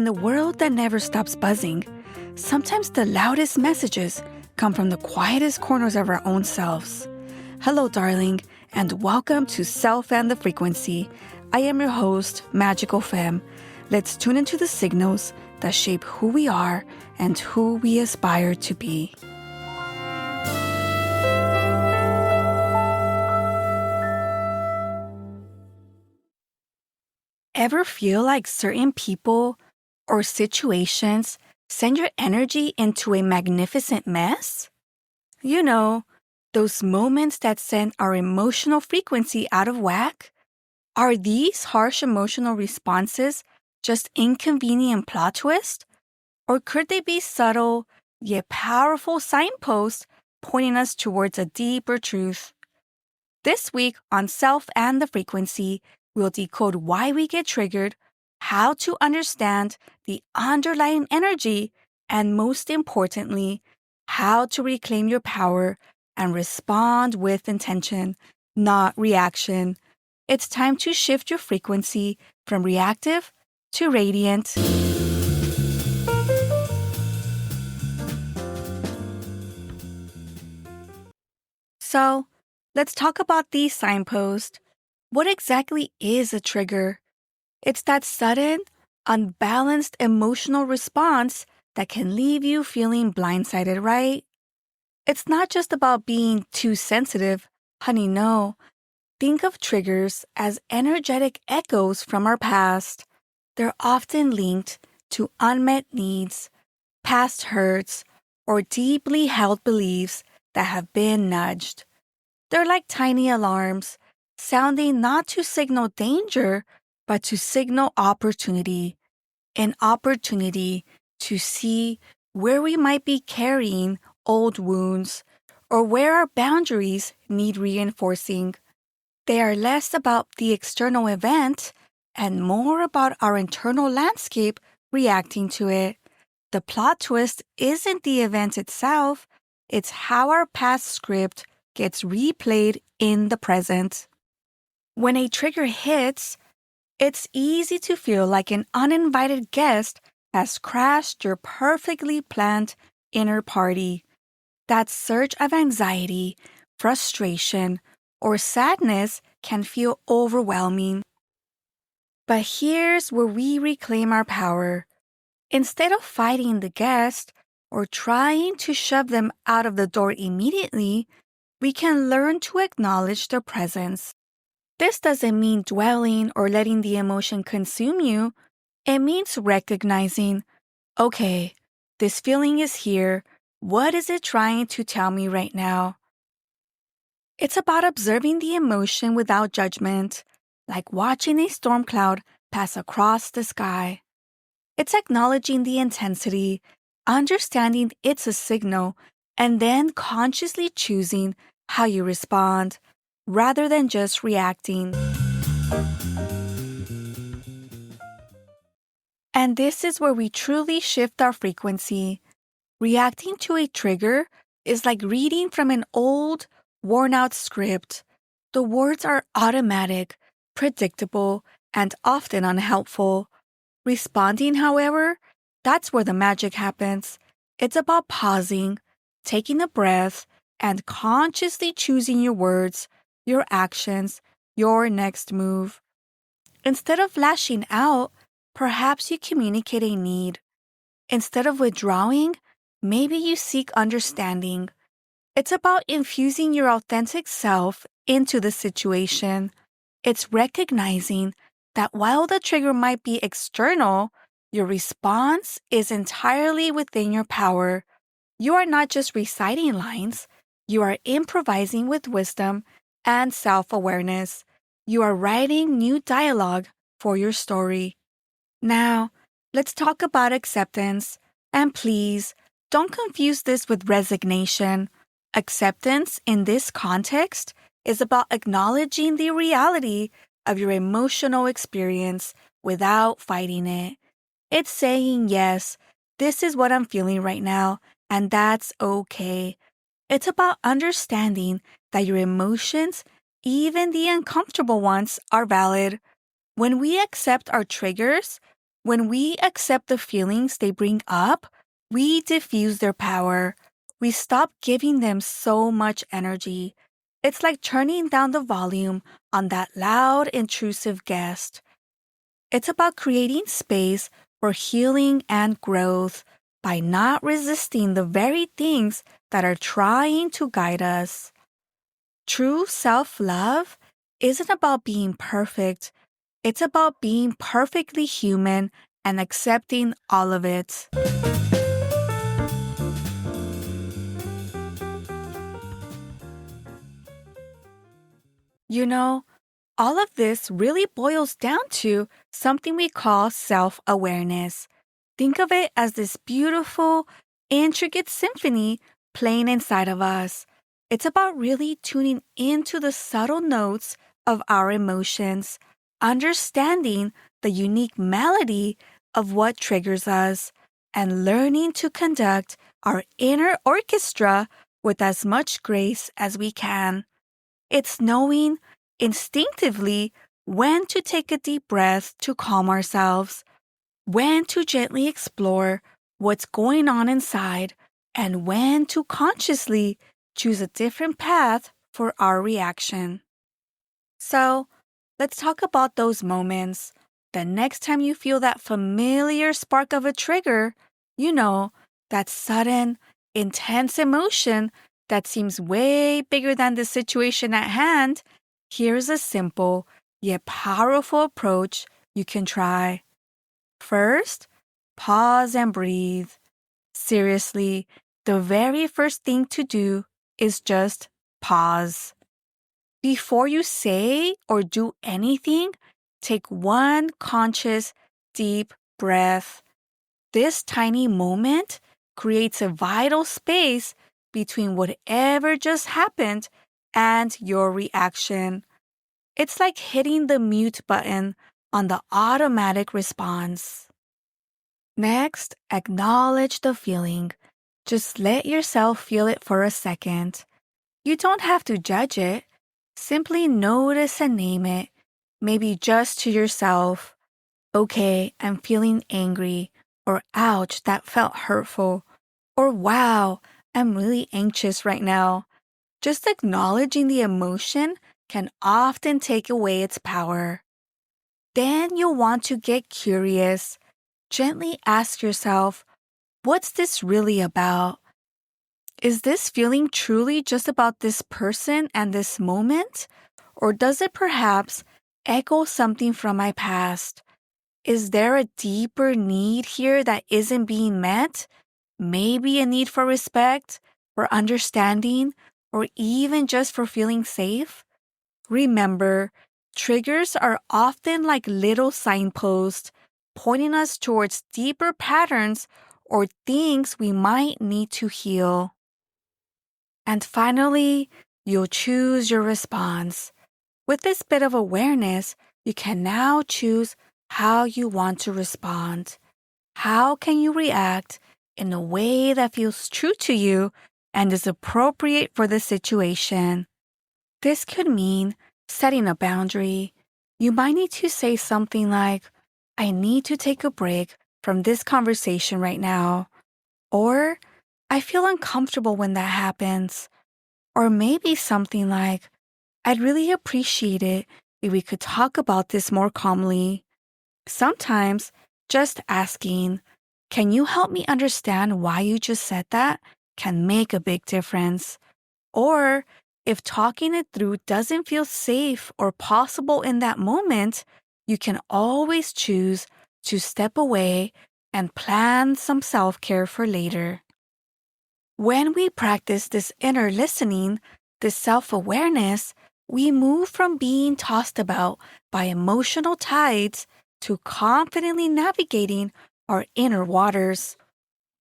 In the world that never stops buzzing, sometimes the loudest messages come from the quietest corners of our own selves. Hello, darling, and welcome to Self and the Frequency. I am your host, Magical Femme. Let's tune into the signals that shape who we are and who we aspire to be. Ever feel like certain people or situations send your energy into a magnificent mess? You know, those moments that send our emotional frequency out of whack? Are these harsh emotional responses just inconvenient plot twists? Or could they be subtle yet powerful signposts pointing us towards a deeper truth? This week on Self and the Frequency, we'll decode why we get triggered, how to understand the underlying energy, and most importantly, how to reclaim your power and respond with intention, not reaction. It's time to shift your frequency from reactive to radiant. So, let's talk about these signposts. What exactly is a trigger? It's that sudden, unbalanced emotional response that can leave you feeling blindsided, right? It's not just about being too sensitive. Honey, no. Think of triggers as energetic echoes from our past. They're often linked to unmet needs, past hurts, or deeply held beliefs that have been nudged. They're like tiny alarms, sounding not to signal danger, but to signal opportunity. An opportunity to see where we might be carrying old wounds or where our boundaries need reinforcing. They are less about the external event and more about our internal landscape reacting to it. The plot twist isn't the event itself, it's how our past script gets replayed in the present. When a trigger hits, it's easy to feel like an uninvited guest has crashed your perfectly planned inner party. That surge of anxiety, frustration, or sadness can feel overwhelming. But here's where we reclaim our power. Instead of fighting the guest or trying to shove them out of the door immediately, we can learn to acknowledge their presence. This doesn't mean dwelling or letting the emotion consume you. It means recognizing, okay, this feeling is here. What is it trying to tell me right now? It's about observing the emotion without judgment, like watching a storm cloud pass across the sky. It's acknowledging the intensity, understanding it's a signal, and then consciously choosing how you respond, rather than just reacting. And this is where we truly shift our frequency. Reacting to a trigger is like reading from an old, worn-out script. The words are automatic, predictable, and often unhelpful. Responding, however, that's where the magic happens. It's about pausing, taking a breath, and consciously choosing your words, your actions, your next move. Instead of lashing out, perhaps you communicate a need. Instead of withdrawing, maybe you seek understanding. It's about infusing your authentic self into the situation. It's recognizing that while the trigger might be external, your response is entirely within your power. You are not just reciting lines, you are improvising with wisdom and self-awareness. You are writing new dialogue for your story. Now, let's talk about acceptance. And please, don't confuse this with resignation. Acceptance in this context is about acknowledging the reality of your emotional experience without fighting it. It's saying, yes, this is what I'm feeling right now, and that's okay. It's about understanding that your emotions, even the uncomfortable ones, are valid. When we accept our triggers, When we accept the feelings they bring up, we diffuse their power. We stop giving them so much energy. It's like turning down the volume on that loud, intrusive guest. It's about creating space for healing and growth by not resisting the very things that are trying to guide us. True self love isn't about being perfect, it's about being perfectly human and accepting all of it. You know, all of this really boils down to something we call self awareness. Think of it as this beautiful, intricate symphony playing inside of us. It's about really tuning into the subtle notes of our emotions, understanding the unique melody of what triggers us, and learning to conduct our inner orchestra with as much grace as we can. It's knowing instinctively when to take a deep breath to calm ourselves, when to gently explore what's going on inside, and when to consciously choose a different path for our reaction. So, let's talk about those moments. The next time you feel that familiar spark of a trigger, you know, that sudden, intense emotion that seems way bigger than the situation at hand, here's a simple yet powerful approach you can try. First, pause and breathe. Seriously, the very first thing to do is just pause. Before you say or do anything, take one conscious, deep breath. This tiny moment creates a vital space between whatever just happened and your reaction. It's like hitting the mute button on the automatic response. Next, acknowledge the feeling. Just let yourself feel it for a second. You don't have to judge it. Simply notice and name it, maybe just to yourself. Okay, I'm feeling angry, or ouch, that felt hurtful, or wow, I'm really anxious right now. Just acknowledging the emotion can often take away its power. Then you'll want to get curious. Gently ask yourself, what's this really about? Is this feeling truly just about this person and this moment? Or does it perhaps echo something from my past? Is there a deeper need here that isn't being met? Maybe a need for respect, for understanding, or even just for feeling safe? Remember, triggers are often like little signposts, pointing us towards deeper patterns or things we might need to heal. And finally, you'll choose your response. With this bit of awareness, you can now choose how you want to respond. How can you react in a way that feels true to you and is appropriate for the situation? This could mean setting a boundary. You might need to say something like, I need to take a break from this conversation right now. Or, I feel uncomfortable when that happens. Or maybe something like, I'd really appreciate it if we could talk about this more calmly. Sometimes, just asking, can you help me understand why you just said that, can make a big difference. Or, if talking it through doesn't feel safe or possible in that moment, you can always choose to step away and plan some self-care for later. When we practice this inner listening, this self-awareness, we move from being tossed about by emotional tides to confidently navigating our inner waters.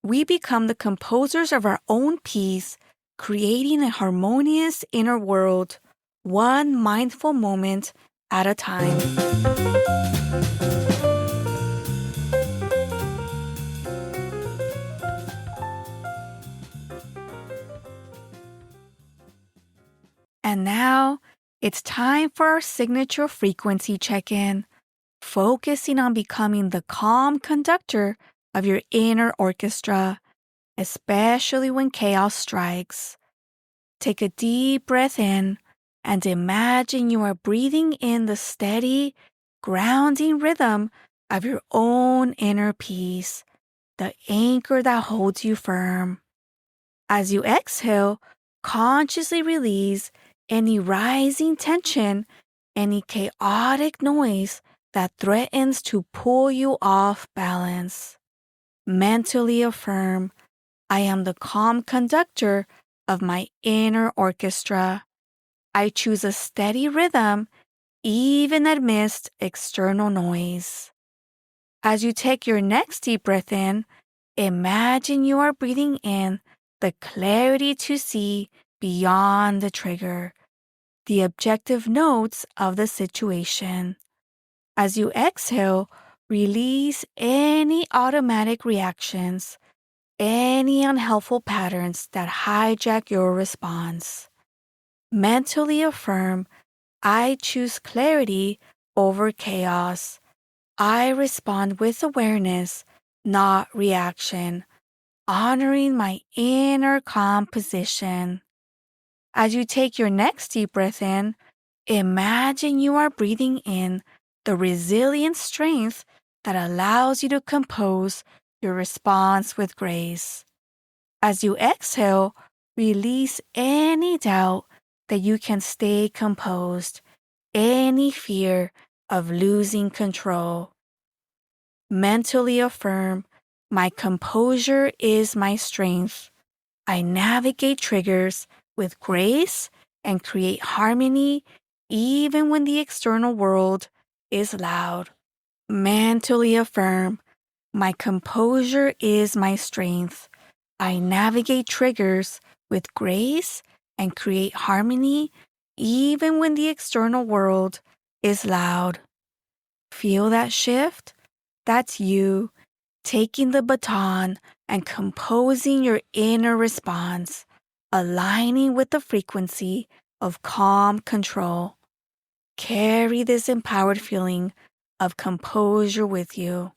We become the composers of our own peace, creating a harmonious inner world, one mindful moment at a time. And now, it's time for our signature frequency check-in. focusing on becoming the calm conductor of your inner orchestra, especially when chaos strikes. Take a deep breath in and imagine you are breathing in the steady, grounding rhythm of your own inner peace, the anchor that holds you firm. As you exhale, consciously release any rising tension, any chaotic noise that threatens to pull you off balance. Mentally affirm, I am the calm conductor of my inner orchestra. I choose a steady rhythm, even amidst external noise. As you take your next deep breath in, imagine you are breathing in the clarity to see beyond the trigger, the objective notes of the situation. As you exhale, release any automatic reactions, any unhelpful patterns that hijack your response. Mentally affirm, I choose clarity over chaos. I respond with awareness, not reaction, honoring my inner calm position. As you take your next deep breath in, imagine you are breathing in the resilient strength that allows you to compose your response with grace. As you exhale, release any doubt that you can stay composed, any fear of losing control. Mentally affirm, my composure is my strength. I navigate triggers with grace and create harmony even when the external world is loud. Mentally affirm, my composure is my strength. I navigate triggers with grace and create harmony even when the external world is loud. Feel that shift? That's you taking the baton and composing your inner response, aligning with the frequency of calm control. Carry this empowered feeling of composure with you.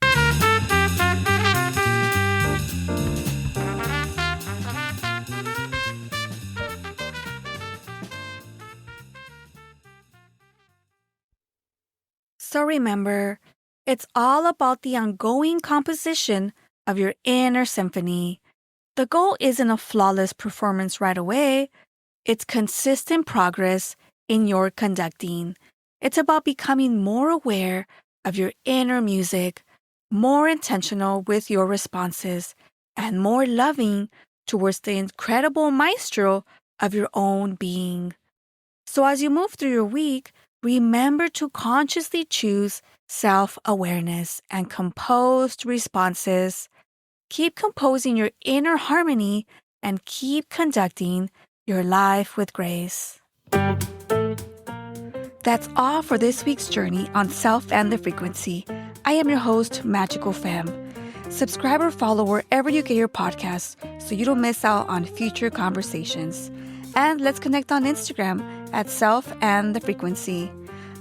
So remember, it's all about the ongoing composition of your inner symphony. The goal isn't a flawless performance right away. It's consistent progress in your conducting. It's about becoming more aware of your inner music, more intentional with your responses, and more loving towards the incredible maestro of your own being. So as you move through your week, remember to consciously choose self-awareness and composed responses. Keep composing your inner harmony and keep conducting your life with grace. That's all for this week's journey on Self and the Frequency. I am your host, Magical Femme. Subscribe or follow wherever you get your podcasts so you don't miss out on future conversations. And let's connect on Instagram at Self and the Frequency.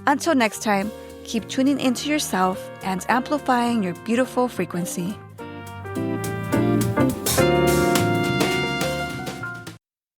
Until next time, keep tuning into yourself and amplifying your beautiful frequency.